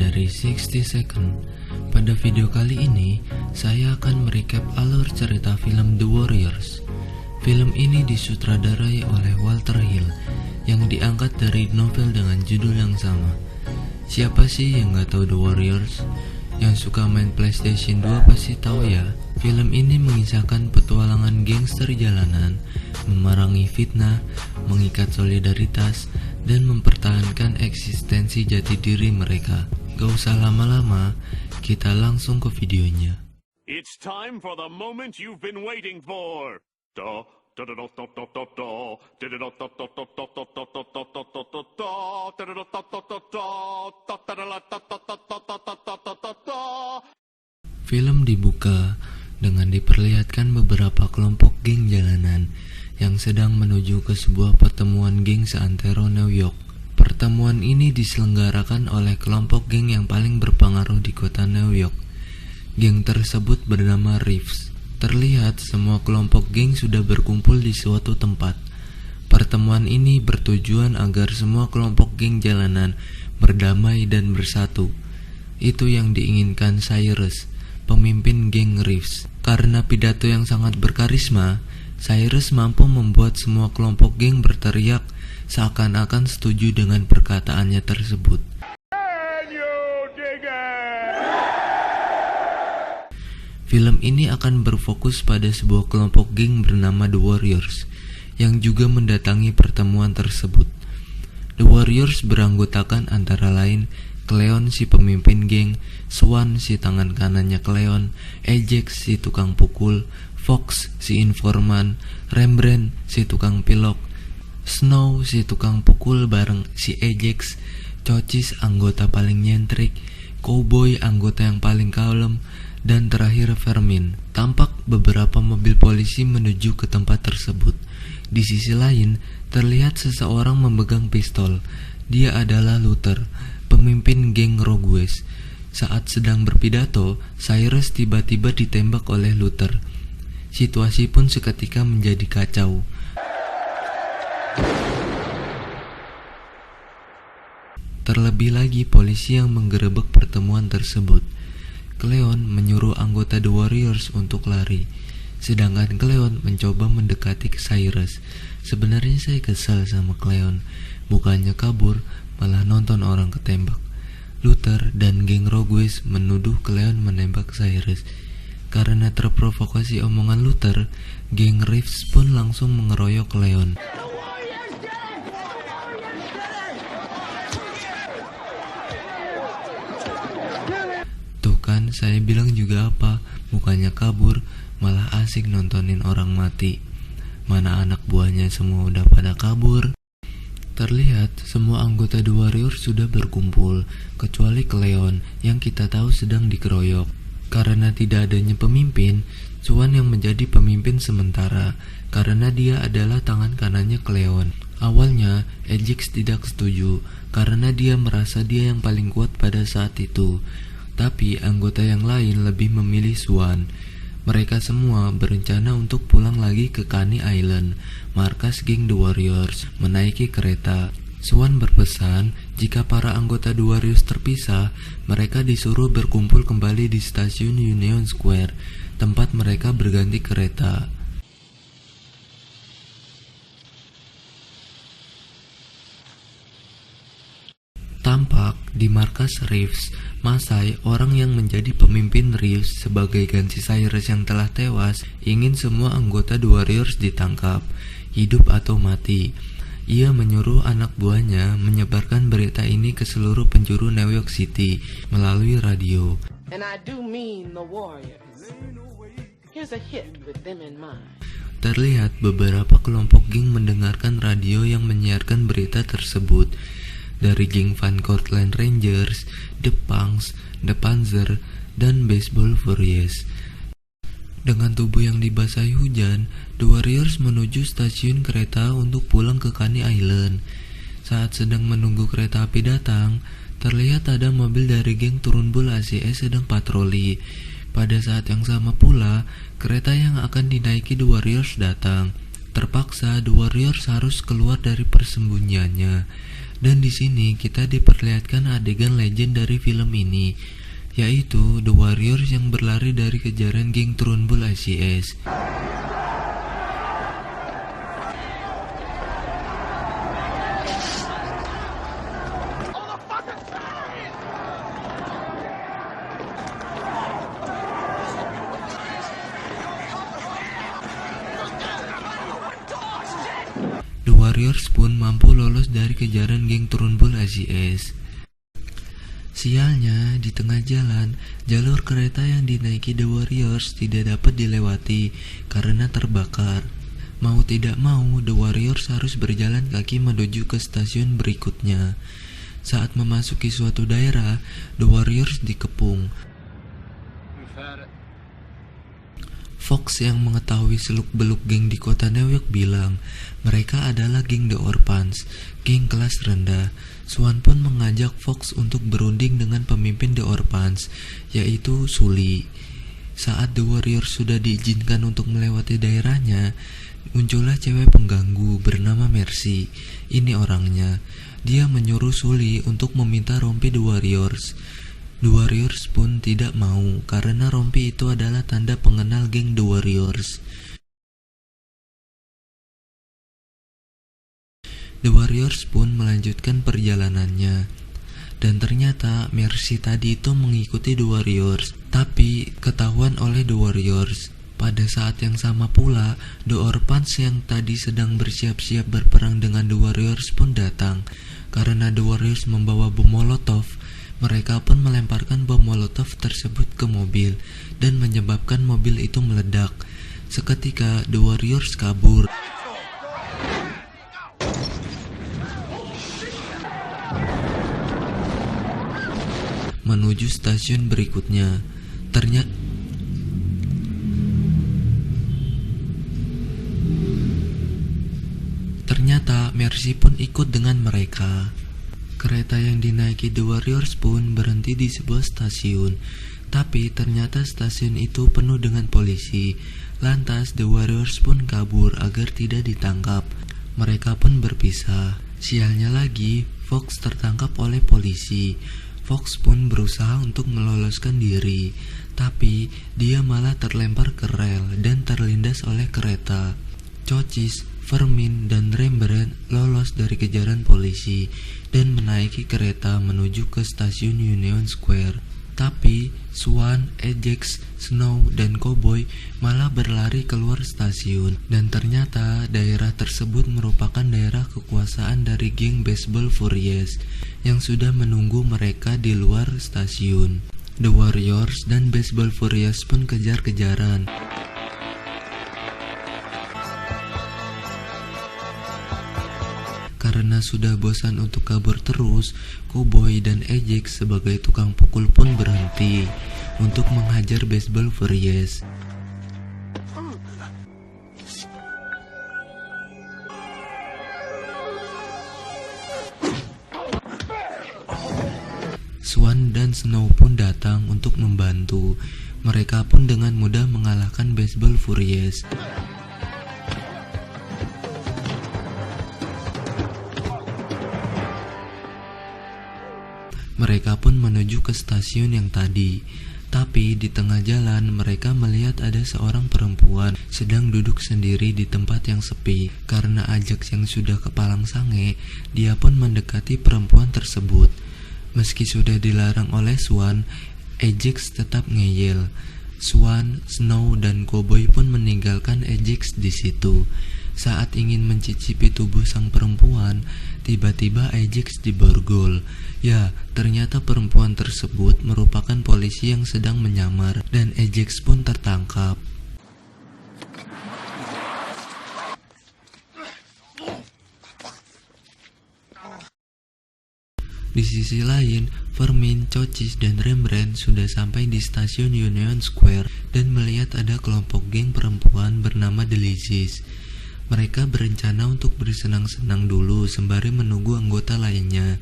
dari 60 Second. Pada video kali ini, saya akan merecap alur cerita film The Warriors. Film ini disutradarai oleh Walter Hill yang diangkat dari novel dengan judul yang sama. Siapa sih yang gak tahu The Warriors? Yang suka main PlayStation 2 pasti tahu ya. Film ini mengisahkan petualangan gangster jalanan, memerangi fitnah, mengikat solidaritas, dan mempertahankan eksistensi jati diri mereka. Gak usah lama-lama, kita langsung ke videonya. It's time for the moment you've been waiting for. Film dibuka dengan diperlihatkan beberapa kelompok geng jalanan yang sedang menuju ke sebuah pertemuan geng seantero New York. Pertemuan ini diselenggarakan oleh kelompok geng yang paling berpengaruh di kota New York. Geng tersebut bernama Reeves. Terlihat semua kelompok geng sudah berkumpul di suatu tempat. Pertemuan ini bertujuan agar semua kelompok geng jalanan berdamai dan bersatu. Itu yang diinginkan Cyrus, pemimpin geng Reeves. Karena pidato yang sangat berkarisma, Cyrus mampu membuat semua kelompok geng berteriak seakan-akan setuju dengan perkataannya tersebut. Film ini akan berfokus pada sebuah kelompok geng bernama The Warriors yang juga mendatangi pertemuan tersebut. The Warriors beranggotakan antara lain Cleon si pemimpin geng, Swan si tangan kanannya Cleon, Ajax si tukang pukul, Fox si informan, Rembrandt si tukang pilok, Snow si tukang pukul bareng si Ajax, Cochise anggota paling nyentrik, Cowboy anggota yang paling kalem, dan terakhir Vermin. Tampak beberapa mobil polisi menuju ke tempat tersebut. Di sisi lain, terlihat seseorang memegang pistol. Dia adalah Luther, pemimpin geng Rogues. Saat sedang berpidato, Cyrus tiba-tiba ditembak oleh Luther. Situasi pun seketika menjadi kacau. Terlebih lagi polisi yang menggerebek pertemuan tersebut. Cleon menyuruh anggota The Warriors untuk lari, sedangkan Cleon mencoba mendekati Cyrus. Sebenarnya saya kesal sama Cleon, bukannya kabur, malah nonton orang ketembak. Luther dan geng Rogues menuduh Cleon menembak Cyrus. Karena terprovokasi omongan Luther, geng Reeves pun langsung mengeroyok Cleon. Kan saya bilang juga apa, bukannya kabur, malah asik nontonin orang mati. Mana anak buahnya semua udah pada kabur. Terlihat semua anggota The Warriors sudah berkumpul, kecuali Cleon yang kita tahu sedang dikeroyok. Karena tidak adanya pemimpin, Swan yang menjadi pemimpin sementara, karena dia adalah tangan kanannya Cleon. Awalnya Ajax tidak setuju, karena dia merasa dia yang paling kuat pada saat itu. Tapi anggota yang lain lebih memilih Swan. Mereka semua berencana untuk pulang lagi ke Coney Island, markas geng The Warriors, menaiki kereta. Swan berpesan jika para anggota The Warriors terpisah, mereka disuruh berkumpul kembali di stasiun Union Square, tempat mereka berganti kereta. Tampak di markas Reeves, Masai, orang yang menjadi pemimpin Reeves sebagai ganti Cyrus yang telah tewas, ingin semua anggota The Warriors ditangkap, hidup atau mati. Ia menyuruh anak buahnya menyebarkan berita ini ke seluruh penjuru New York City melalui radio. And I do mean the Warriors. Here's a hit with them in mind. Terlihat beberapa kelompok geng mendengarkan radio yang menyiarkan berita tersebut. Dari geng Van Cortlandt Rangers, The Punks, The Panzer, dan Baseball Furious. Dengan tubuh yang dibasahi hujan, The Warriors menuju stasiun kereta untuk pulang ke Coney Island. Saat sedang menunggu kereta api datang, terlihat ada mobil dari geng Turun Bull ACS sedang patroli. Pada saat yang sama pula, kereta yang akan dinaiki The Warriors datang. Terpaksa The Warriors harus keluar dari persembunyiannya. Dan di sini kita diperlihatkan adegan legend dari film ini, yaitu The Warriors yang berlari dari kejaran geng Trunbull ICS. The Warriors pun mampu lolos dari kejaran geng Trunbull ICS. Sialnya, di tengah jalan, jalur kereta yang dinaiki The Warriors tidak dapat dilewati karena terbakar. Mau tidak mau, The Warriors harus berjalan kaki menuju ke stasiun berikutnya. Saat memasuki suatu daerah, The Warriors dikepung. Fox yang mengetahui seluk-beluk geng di kota New York bilang mereka adalah geng The Orphans, geng kelas rendah. Swan pun mengajak Fox untuk berunding dengan pemimpin The Orphans, yaitu Sully. Saat The Warriors sudah diizinkan untuk melewati daerahnya, muncullah cewek pengganggu bernama Mercy. Ini orangnya. Dia menyuruh Sully untuk meminta rompi The Warriors. The Warriors pun tidak mau karena rompi itu adalah tanda pengenal geng The Warriors. The Warriors pun melanjutkan perjalanannya. Dan ternyata Mercy tadi itu mengikuti The Warriors, tapi ketahuan oleh The Warriors. Pada saat yang sama pula, The Orphans yang tadi sedang bersiap-siap berperang dengan The Warriors pun datang. Karena The Warriors membawa bom Molotov, mereka pun melemparkan bom Molotov tersebut ke mobil dan menyebabkan mobil itu meledak. Seketika The Warriors kabur. Menuju stasiun berikutnya. Ternyata Mercy pun ikut dengan mereka. Kereta yang dinaiki The Warriors pun berhenti di sebuah stasiun, tapi ternyata stasiun itu penuh dengan polisi. Lantas The Warriors pun kabur agar tidak ditangkap. Mereka pun berpisah. Sialnya lagi, Fox tertangkap oleh polisi. Fox pun berusaha untuk meloloskan diri, tapi dia malah terlempar ke rel dan terlindas oleh kereta. Chocis, Vermin, dan Rembrandt lolos dari kejaran polisi dan menaiki kereta menuju ke stasiun Union Square. Tapi Swan, Ajax, Snow, dan Cowboy malah berlari keluar stasiun. Dan ternyata daerah tersebut merupakan daerah kekuasaan dari geng Baseball Furious yang sudah menunggu mereka di luar stasiun. The Warriors dan Baseball Furious pun kejar-kejaran. Karena sudah bosan untuk kabur terus, Cowboy dan Ajax sebagai tukang pukul pun berhenti untuk menghajar Baseball Furious. Swan dan Snow pun datang untuk membantu. Mereka pun dengan mudah mengalahkan Baseball Furious. Mereka pun menuju ke stasiun yang tadi. Tapi di tengah jalan mereka melihat ada seorang perempuan sedang duduk sendiri di tempat yang sepi. Karena Ajax yang sudah kepalang sange, dia pun mendekati perempuan tersebut. Meski sudah dilarang oleh Swan, Ajax tetap ngeyel. Swan, Snow, dan Cowboy pun meninggalkan Ajax di situ. Saat ingin mencicipi tubuh sang perempuan, tiba-tiba Ajax diborgol. Ya, ternyata perempuan tersebut merupakan polisi yang sedang menyamar dan Ajax pun tertangkap. Di sisi lain, Vermin, Chocis, dan Rembrandt sudah sampai di stasiun Union Square dan melihat ada kelompok geng perempuan bernama The Lizzies. Mereka berencana untuk bersenang-senang dulu sembari menunggu anggota lainnya.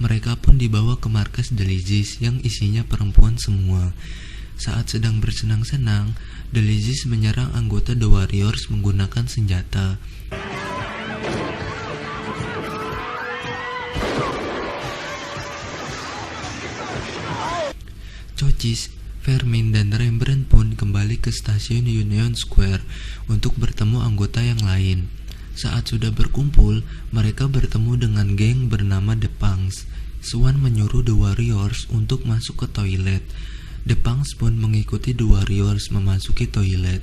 Mereka pun dibawa ke markas The Lizzies yang isinya perempuan semua. Saat sedang bersenang-senang, The Lizzies menyerang anggota The Warriors menggunakan senjata. Cochise, Vermin, dan Rembrandt pun kembali ke stasiun Union Square untuk bertemu anggota yang lain. Saat sudah berkumpul, mereka bertemu dengan geng bernama The Punks. Swan menyuruh The Warriors untuk masuk ke toilet. The Punks pun mengikuti The Warriors memasuki toilet.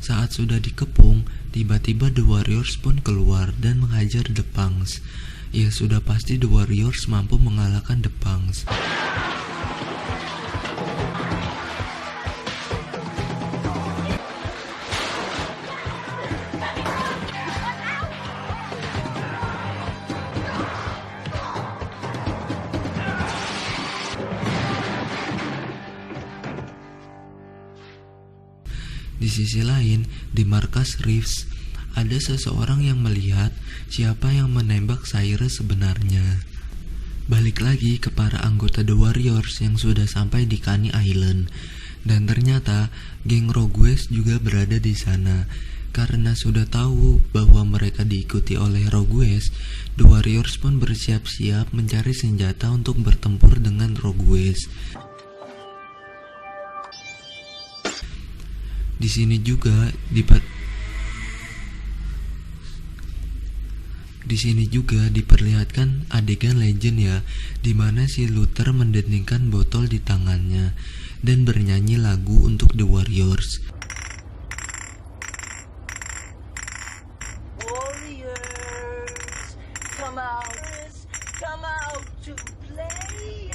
Saat sudah dikepung, tiba-tiba The Warriors pun keluar dan menghajar The Punks. Ya sudah pasti The Warriors mampu mengalahkan The Punks. Di sisi lain, di markas Reeves, ada seseorang yang melihat siapa yang menembak Cyrus sebenarnya. Balik lagi ke para anggota The Warriors yang sudah sampai di Coney Island, dan ternyata geng Rogues juga berada di sana. Karena sudah tahu bahwa mereka diikuti oleh Rogues, The Warriors pun bersiap-siap mencari senjata untuk bertempur dengan Rogues. Di sini juga diperlihatkan adegan legend ya, di mana si Luther mendendingkan botol di tangannya dan bernyanyi lagu untuk The Warriors. Warriors, come out to play.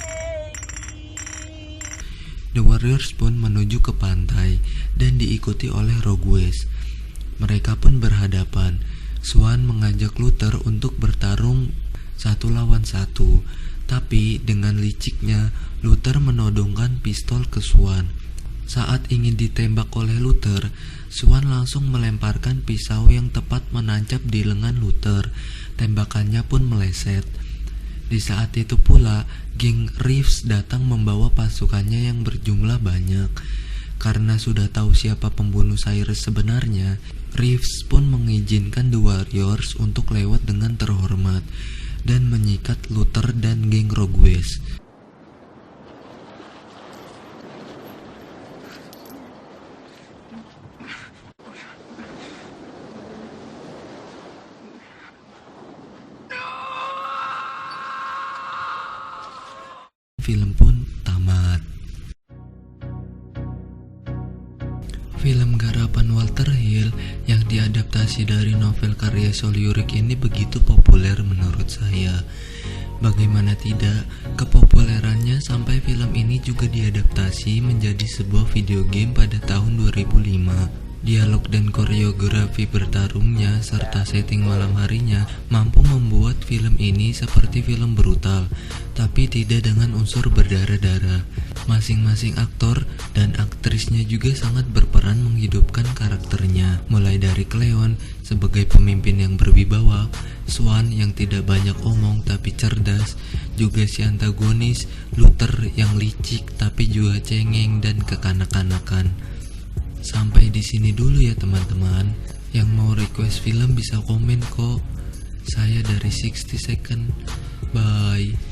The Warriors pun menuju ke pantai dan diikuti oleh Rogues. Mereka pun berhadapan. Swan mengajak Luther untuk bertarung 1 lawan 1, tapi dengan liciknya Luther menodongkan pistol ke Swan. Saat ingin ditembak oleh Luther, Swan langsung melemparkan pisau yang tepat menancap di lengan Luther. Tembakannya pun meleset. Di saat itu pula, geng Reeves datang membawa pasukannya yang berjumlah banyak. Karena sudah tahu siapa pembunuh Cyrus sebenarnya, Reeves pun mengizinkan The Warriors untuk lewat dengan terhormat dan menyikat Luther dan geng Rogues. Film pun tamat. Film garapan Walter Hill yang diadaptasi dari novel karya Sol Yurik ini begitu populer menurut saya. Bagaimana tidak, kepopulerannya sampai film ini juga diadaptasi menjadi sebuah video game pada tahun 2005. Dialog dan koreografi bertarungnya serta setting malam harinya mampu membuat film ini seperti film brutal, tapi tidak dengan unsur berdarah-darah. Masing-masing aktor dan aktrisnya juga sangat berperan menghidupkan karakternya, mulai dari Cleon sebagai pemimpin yang berwibawa, Swan yang tidak banyak omong tapi cerdas, juga si antagonis Luther yang licik tapi juga cengeng dan kekanak-kanakan. Sampai di sini dulu ya teman-teman. Yang mau request film bisa komen kok. Saya dari 60 Second. Bye.